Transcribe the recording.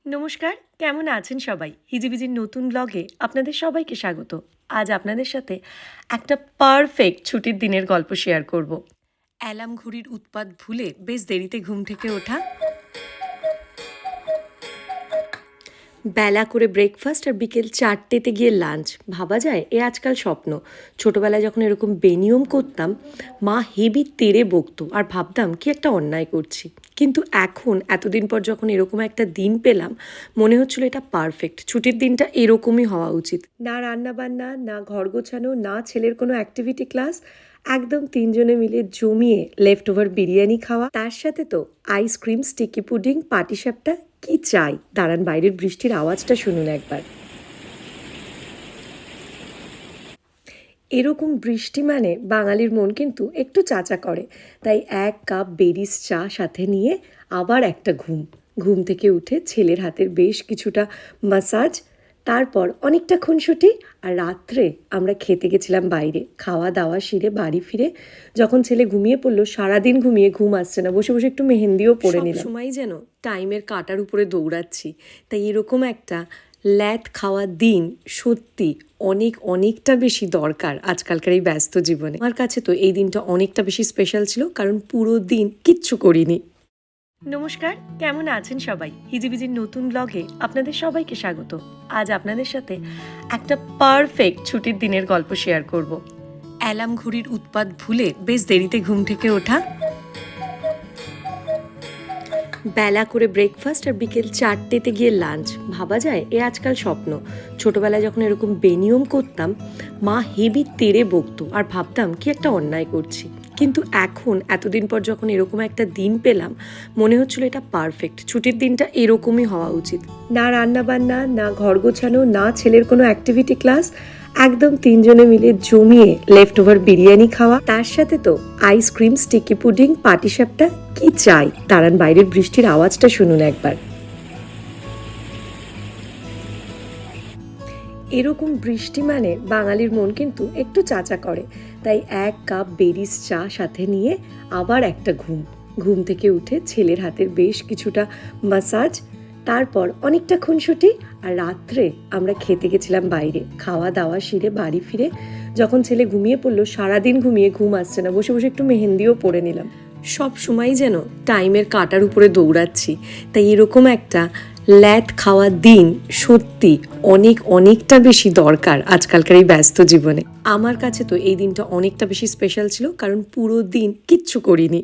নমস্কার, কেমন আছেন সবাই? হিজিবিজির নতুন ব্লগে আপনাদের সবাইকে স্বাগত। আজ আপনাদের সাথে একটা পারফেক্ট ছুটির দিনের গল্প শেয়ার করব। অ্যালার্ম ঘড়ির উৎপাত ভুলে বেশ দেরিতে ঘুম থেকে ওঠা, বেলা করে ব্রেকফাস্ট আর বিকেল 4টেতে গিয়ে লাঞ্চ। ভাবা যায় এ আজকাল স্বপ্ন। ছোটবেলায় যখন এরকম বেনিয়ম করতাম, মা হেবি তেড়ে বকতো আর ভাবতাম কি একটা অন্যায় করছি। কিন্তু এখন এতদিন পর যখন এরকম একটা দিন পেলাম, মনে হচ্ছিল এটা পারফেক্ট। ছুটির দিনটা এরকমই হওয়া উচিত। না রান্না বান্না, না ঘর গোছানো, না ছেলের কোনো অ্যাক্টিভিটি ক্লাস, একদম তিনজনে মিলে জমিয়ে লেফট ওভার বিরিয়ানি খাওয়া, তার সাথে তো আইসক্রিম, স্টিকি পুডিং, পাটিসাপটা। কি চাই? দাঁড়ান, বাইরের বৃষ্টির আওয়াজটা শুনুন একবার। এরকম বৃষ্টি মানে বাঙালির মন কিন্তু একটু চাচা করে। তাই 1 কাপ বেরিস চা সাথে নিয়ে আবার একটা ঘুম। ঘুম থেকে উঠে ছেলের হাতের বেশ কিছুটা মাসাজ, তারপর অনেকটা খুনসুটি। আর রাত্রে আমরা খেতে গেছিলাম বাইরে। খাওয়া দাওয়া সেরে বাড়ি ফিরে যখন ছেলে ঘুমিয়ে পড়লো, সারাদিন ঘুমিয়ে ঘুম আসছে না, বসে বসে একটু মেহেন্দিও পড়ে নিলাম। সময় যেন টাইমের কাঁটার উপরে দৌড়াচ্ছি। তাই এরকম একটা ল্যাদ খাওয়া দিন সত্যি অনেকটা বেশি দরকার আজকালকার এই ব্যস্ত জীবনে। আমার কাছে তো এই দিনটা অনেকটা বেশি স্পেশাল ছিল, কারণ পুরো দিন কিচ্ছু করিনি। নমস্কার, কেমন আছেন সবাই? হিজিবিজির নতুন ব্লগে আপনাদের সবাইকে স্বাগত। আজ আপনাদের সাথে একটা পারফেক্ট ছুটির দিনের গল্প শেয়ার করব। অ্যালার্ম ঘড়ির উৎপাত ভুলে বেশ দেরিতে ঘুম থেকে ওঠা, বেলা করে ব্রেকফাস্ট আর বিকেল 4টেতে গিয়ে লাঞ্চ। ভাবা যায় এ আজকাল স্বপ্ন। ছোটবেলায় যখন এরকম বেনিয়ম করতাম, মা হেবি তেড়ে বকতো আর ভাবতাম কি একটা অন্যায় করছি। কিন্তু এখন এতদিন পর যখন এরকম একটা দিন পেলাম, মনে হচ্ছিল এটা পারফেক্ট। ছুটির দিনটা এরকমই হওয়া উচিত। না রান্না বান্না, না ঘর গোছানো, না ছেলের কোনো অ্যাক্টিভিটি ক্লাস, একদম তিনজনে মিলে জমিয়ে লেফট ওভার বিরিয়ানি খাওয়া, তার সাথে তো আইসক্রিম, স্টিকি পুডিং, পাটিসাপটা। কি চাই? দাঁড়ান, বাইরের বৃষ্টির আওয়াজটা শুনুন একবার। এরকম বৃষ্টি মানে বাঙালির মন কিন্তু একটু চাচা করে। তাই 1 কাপ বেরিস চা সাথে নিয়ে আবার একটা ঘুম। ঘুম থেকে উঠে ছেলের হাতের বেশ কিছুটা মাসাজ, তারপর অনেকটা খুনসুটি। আর রাত্রে আমরা খেতে গেছিলাম বাইরে। খাওয়া দাওয়া সেরে বাড়ি ফিরে যখন ছেলে ঘুমিয়ে পড়লো, সারাদিন ঘুমিয়ে ঘুম আসছে না, বসে বসে একটু মেহেন্দিও পড়ে নিলাম। সব সময় যেন টাইমের কাঁটার উপরে দৌড়াচ্ছি। তাই এরকম একটা ল্যাদ খাওয়া দিন সত্যি অনেকটা বেশি দরকার আজকালকার এই ব্যস্ত জীবনে। আমার কাছে তো এই দিনটা অনেকটা বেশি স্পেশাল ছিল, কারণ পুরো দিন কিচ্ছু করিনি।